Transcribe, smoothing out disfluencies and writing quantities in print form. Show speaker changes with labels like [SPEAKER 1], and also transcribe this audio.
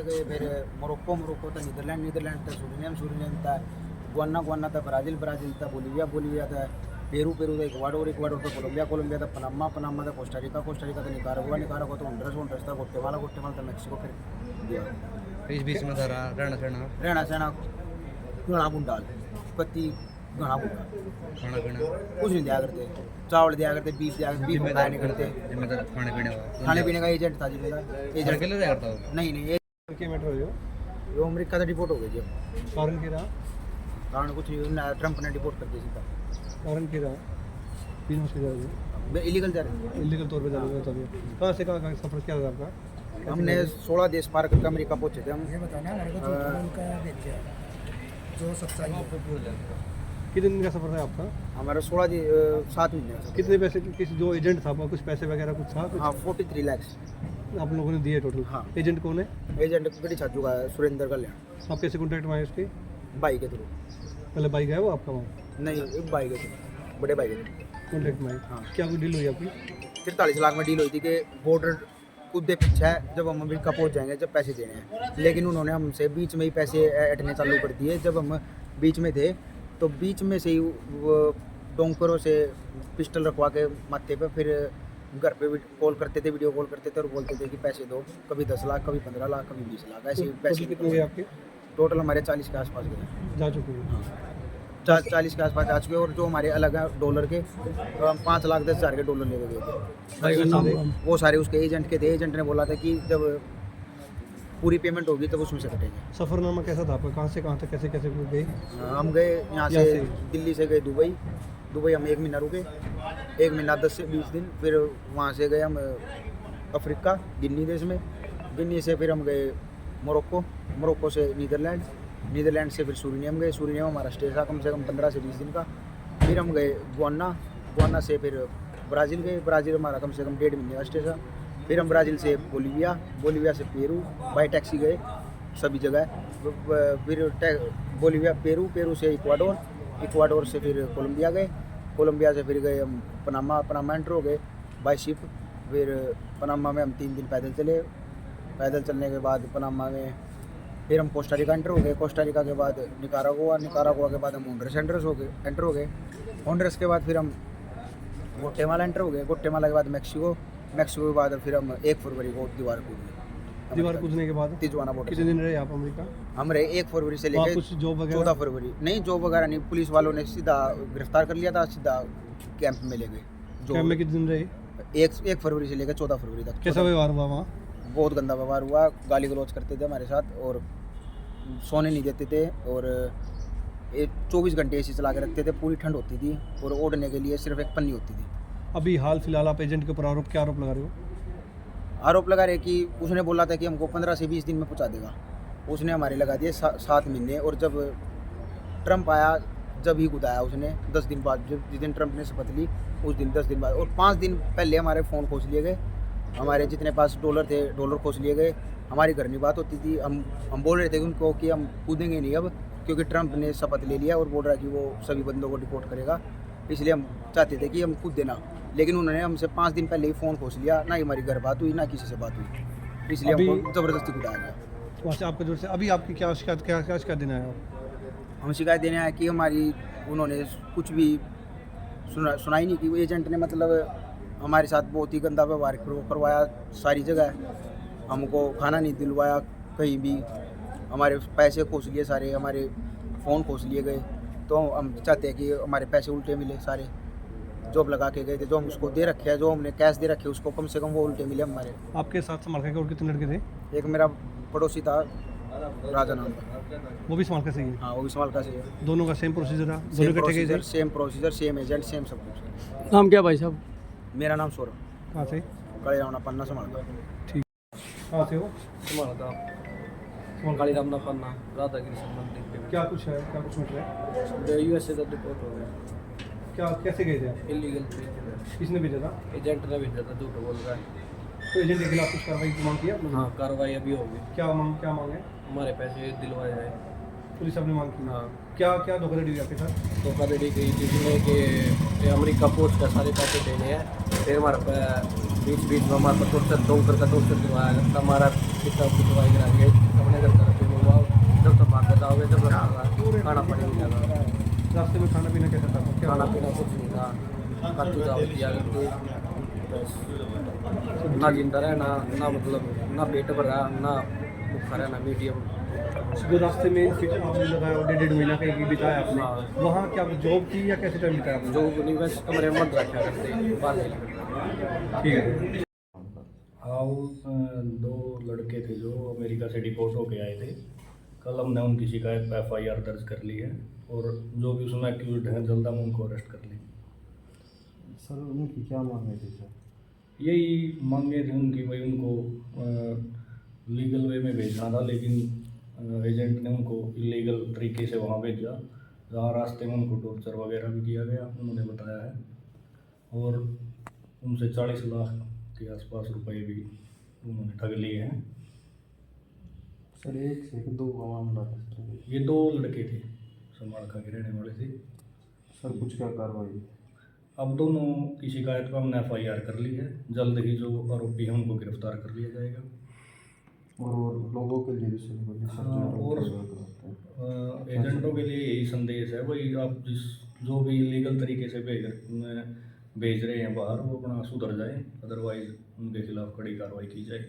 [SPEAKER 1] गए, फिर मोरक्को था, नीदरलैंड था, सूरीनेम था, गुआना था, ब्राज़ील था, बोलिविया था, पेरू था, इक्वाडोर था, कोलंबिया था, पनामा था, कोस्टारिका था, निकारागुआ था, होंडुरास था, ग्वाटेमाला था, मैक्सिको, फिर
[SPEAKER 2] इस बीच में था
[SPEAKER 1] रहना सहना घना बुंडाल पत्ती घना बुंडाल
[SPEAKER 2] खाना पीना
[SPEAKER 1] कुछ नहीं दिया करते, चावल दिया करते, बीफ खाया नहीं करते।
[SPEAKER 2] जिम्मेदार
[SPEAKER 1] खाने पीने का एजेंट था जी मेरा, एजेंट
[SPEAKER 2] अकेले रहा करता हो?
[SPEAKER 1] नहीं
[SPEAKER 3] के मेट्रो हो
[SPEAKER 1] वो अमेरिका से डिपोर्ट हो गए जी।
[SPEAKER 3] कारण की रहा
[SPEAKER 1] कारण कुछ नहीं, ट्रंप ने डिपोर्ट कर दिया सीधा।
[SPEAKER 3] कारण की रहा 3 वर्ष जा रहे
[SPEAKER 1] इलीगल जा रहे हैं।
[SPEAKER 3] इलीगल तौर पे जा रहे हो। कहाँ से कहाँ सफर किया था आपका?
[SPEAKER 1] हमने 16 देश पार करके अमेरिका पहुंचे थे हम।
[SPEAKER 4] ये बताना हमारे को उनका भेज दिया जो सच्चाई है।
[SPEAKER 3] कितने दिन का सफर था आपका?
[SPEAKER 1] हमारा 7 महीने का।
[SPEAKER 3] कितने पैसे किसी जो एजेंट था आपका कुछ पैसे वगैरह कुछ था कुछ
[SPEAKER 1] हाँ 43 लाख
[SPEAKER 3] आप लोगों ने दिए टोटल?
[SPEAKER 1] हाँ।
[SPEAKER 3] एजेंट कौन है?
[SPEAKER 1] एजेंट बड़ी छाजू का है, सुरेंद्र कल्याण।
[SPEAKER 3] आप कैसे कॉन्टैक्ट में आए उसके?
[SPEAKER 1] भाई के थ्रू।
[SPEAKER 3] पहले बाइक है वो आपका वहाँ
[SPEAKER 1] नहीं एक भाई के थ्रू, बड़े भाई के थ्रू।
[SPEAKER 3] कॉन्टैक्ट में आए?
[SPEAKER 1] हाँ।
[SPEAKER 3] क्या कोई डील हुई आपकी?
[SPEAKER 1] 43 लाख में डील हुई थी कि बॉर्डर कूदे पीछे है, जब हम अमेरिका पहुंच जाएंगे जब पैसे देने हैं, लेकिन उन्होंने हमसे बीच में ही पैसे ऐटने चालू कर दिए। जब हम बीच में थे तो बीच में से ही वो डोंकरों से पिस्टल रखवा के माथे पे, फिर घर पे भी कॉल करते थे, वीडियो कॉल करते थे और बोलते थे कि पैसे दो, कभी 10 लाख, कभी 15 लाख, कभी 20 लाख, ऐसे पैसे
[SPEAKER 3] कितने हुए आपके?
[SPEAKER 1] टोटल हमारे 40 के आसपास गए।
[SPEAKER 3] जा चुके हैं?
[SPEAKER 1] हाँ 40 के आसपास जा चुके। और जो हमारे अलग है डॉलर के, तो हम 5,10,000 के डॉलर लेके गए थे। वो सारे उसके एजेंट के थे। एजेंट ने बोला था कि जब पूरी पेमेंट होगी तब उसमें से कटेंगे।
[SPEAKER 3] सफ़रनामा कैसा था आपका? कहाँ से कहाँ तक कैसे कैसे गए?
[SPEAKER 1] हम गए यहाँ से दिल्ली से गए दुबई हम 1 महीना रुके, 1 महीना 10 से 20 दिन। फिर वहाँ से गए हम अफ्रीका, गिनी देश में। गिनी से फिर हम गए मोरक्को से नीदरलैंड से फिर सूरीनेम हमारा स्टे था कम से कम 15 से 20 दिन का। फिर हम गए गुआना से फिर ब्राज़ील हमारा कम से कम 1.5 महीने का स्टे था। फिर हम ब्राज़ील से बोलिविया से पेरू, बाई टैक्सी गए सभी जगह। फिर पेरू से इक्वाडोर से फिर कोलंबिया से फिर गए हम पनामा एंटर हो गए बाई शिप। फिर पनामा में हम 3 दिन पैदल चलने के बाद पनामा में फिर हम कोस्टारिका एंटर हो गए। कोस्टारिका के बाद निकारागुआ के बाद हम होंडुरास एंटर हो गए। होंडुरास के बाद फिर हम ग्वाटेमाला एंटर हो गए। ग्वाटेमाला के बाद मैक्सिको के बाद फिर हम 1 फरवरी को दीवार कूद गए।
[SPEAKER 3] दीवार कूदने के बाद
[SPEAKER 1] तिजुआना बॉर्डर।
[SPEAKER 3] कितने दिन रहे आप अमेरिका?
[SPEAKER 1] हम रहे 1 फरवरी से
[SPEAKER 3] वहाँ
[SPEAKER 1] लेकर
[SPEAKER 3] कुछ जॉब वगैरह?
[SPEAKER 1] 14 फरवरी। नहीं जॉब वगैरह नहीं, पुलिस वालों ने सीधा गिरफ्तार कर लिया था, सीधा कैंप में ले गए।
[SPEAKER 3] कैंप में कितने दिन रहे?
[SPEAKER 1] 1 फरवरी से लेकर 14 फरवरी तक।
[SPEAKER 3] कैसा व्यवहार हुआ वहाँ?
[SPEAKER 1] बहुत गंदा व्यवहार हुआ, गाली गलौज करते थे हमारे साथ और सोने नहीं देते थे। और 24 घंटे एसी चला के रखते थे, पूरी ठंड होती थी और ओढ़ने के लिए सिर्फ एक पन्नी होती थी।
[SPEAKER 3] अभी हाल फिलहाल आप एजेंट के ऊपर क्या आरोप लगा रहे हो?
[SPEAKER 1] आरोप लगा रहे कि उसने बोला था कि हमको 15 से 20 दिन में पहुंचा देगा, उसने हमारे लगा दिए 7 महीने। और जब ट्रंप आया जब ही कुदाया उसने 10 दिन बाद, जिस दिन ट्रंप ने शपथ ली उस दिन 10 दिन बाद। और 5 दिन पहले हमारे फ़ोन खोज लिए गए, हमारे जितने पास डॉलर थे डॉलर खोज लिए गए। हमारी घर में बात होती थी, हम बोल रहे थे उनको कि हम कूदेंगे नहीं अब, क्योंकि ट्रंप ने शपथ ले लिया और बोल रहा है कि वो सभी बंदों को डिपोर्ट करेगा, इसलिए हम चाहते थे कि हम कूद देना। लेकिन उन्होंने हमसे 5 दिन पहले ही फ़ोन खोज लिया, ना ही हमारी घर बात हुई ना किसी से बात हुई, इसलिए हमको ज़बरदस्ती कुदाया गया।
[SPEAKER 3] वहाँ से आपका जोर से अभी आपकी क्या शिकायत देना है?
[SPEAKER 1] हम शिकायत देने आए कि हमारी उन्होंने कुछ भी सुनाई नहीं, कि वो एजेंट ने मतलब हमारे साथ बहुत ही गंदा व्यवहार करवाया सारी जगह। हमको खाना नहीं दिलवाया कहीं भी, हमारे पैसे खोस लिए सारे, हमारे फ़ोन खोस लिए गए। तो हम चाहते हैं कि हमारे पैसे उल्टे मिले सारे, जॉब लगा के गए थे जो हम उसको दे रखे हैं, जो हमने कैश दे रखे उसको कम से कम वो उल्टे मिले हमारे।
[SPEAKER 3] आपके साथ संभाल के और कितने लड़के थे?
[SPEAKER 1] एक मेरा पड़ोसी था राजा नाम का,
[SPEAKER 3] वो भी संभाल के सही है?
[SPEAKER 1] हाँ वो भी संभाल का सही है।
[SPEAKER 3] दोनों का सेम प्रोसीजर था? दोनों इकट्ठे गए थे?
[SPEAKER 1] Same procedure, same agent, same सब कुछ।
[SPEAKER 4] नाम क्या भाई साहब?
[SPEAKER 1] मेरा नाम सौरभ,
[SPEAKER 3] कहाँ से?
[SPEAKER 1] कड़े रावना पन्ना संभाल का।
[SPEAKER 3] ठीक, कहाँ से हो?
[SPEAKER 5] काली रामना पन्ना राधागिरी संबंधित
[SPEAKER 3] क्या कुछ है, क्या कुछ मिल रहा है?
[SPEAKER 5] यूएसए का रिपोर्ट हो गया।
[SPEAKER 3] क्या कैसे गए थे आप?
[SPEAKER 5] इलीगल
[SPEAKER 3] किसने भेजा था?
[SPEAKER 5] एजेंट ने भेजा था, झूठ बोल रहा है।
[SPEAKER 3] तो एजेंट के खिलाफ कुछ कार्रवाई की मांग किया आपने?
[SPEAKER 5] हाँ कार्रवाई अभी होगी।
[SPEAKER 3] क्या मांग है?
[SPEAKER 5] हमारे पैसे दिलवाए जाए।
[SPEAKER 3] पुलिस आपने मांग की?
[SPEAKER 5] हाँ।
[SPEAKER 3] क्या धोखाधड़ी हुई आपके साथ?
[SPEAKER 5] धोखाधड़ी की जिसमें कि अमेरिका पहुँच कर सारे पैसे देने हैं, फिर हमारे बीच में हमारे को टोर्चर दिलवाया, हमारा कितना दिलवाई करा के
[SPEAKER 3] पूरे
[SPEAKER 5] खाना पानी नहीं लगा,
[SPEAKER 3] रास्ते में खाना पीना कैसा था? क्या
[SPEAKER 5] खाना पीना कुछ नहीं था, कद्दू चावल दिया करते, बस ना जिंदा रहे ना मतलब ना पेट भरा ना भूखा रहा ना मीडियम।
[SPEAKER 3] जो रास्ते में फिर आपने लगाया 1.5 महीना कहीं बिताया आपने,
[SPEAKER 5] हाँ।
[SPEAKER 3] वहाँ क्या जॉब की या कैसे टाइम बिताया आपने?
[SPEAKER 5] जो नहीं बस कमरे में मत रखा करते बाहर नहीं निकलते।
[SPEAKER 3] ठीक है।
[SPEAKER 6] हाँ वो दो लड़के थे जो अमेरिका से डिपोर्ट होके आए थे। कल हमने उनकी शिकायत पर FIR दर्ज कर ली है और जो भी उसमें एक्यूज हैं जल्द हम उनको अरेस्ट कर लेंगे।
[SPEAKER 7] सर उनकी क्या मांगे थे सर?
[SPEAKER 6] यही मांगे थे उनकी, भाई उनको लीगल वे में भेजना था, लेकिन एजेंट ने उनको इलीगल तरीके से वहाँ भेजा, जहाँ रास्ते में उनको टॉर्चर वगैरह भी किया गया उन्होंने बताया है। और उनसे 40 लाख के आसपास रुपए भी उन्होंने ठग लिए हैं।
[SPEAKER 7] सर एक से दो का मामला था सर।
[SPEAKER 6] ये दो लड़के थे, समालखा के रहने वाले थे।
[SPEAKER 7] सर कुछ क्या कार्रवाई?
[SPEAKER 6] अब दोनों की शिकायत पर हमने FIR कर ली है, जल्द ही जो आरोपी हैं उनको गिरफ्तार कर लिया जाएगा।
[SPEAKER 7] और लोगों के लिए भी सर बोलिए सर,
[SPEAKER 6] हाँ,
[SPEAKER 7] जो
[SPEAKER 6] और
[SPEAKER 7] लोग करते हैं।
[SPEAKER 6] एजेंटों के लिए यही संदेश है, भाई आप जो भी लीगल तरीके से भेज रहे हैं बाहर, वो अपना सुधर जाए, अदरवाइज उनके खिलाफ कड़ी कार्रवाई की जाए।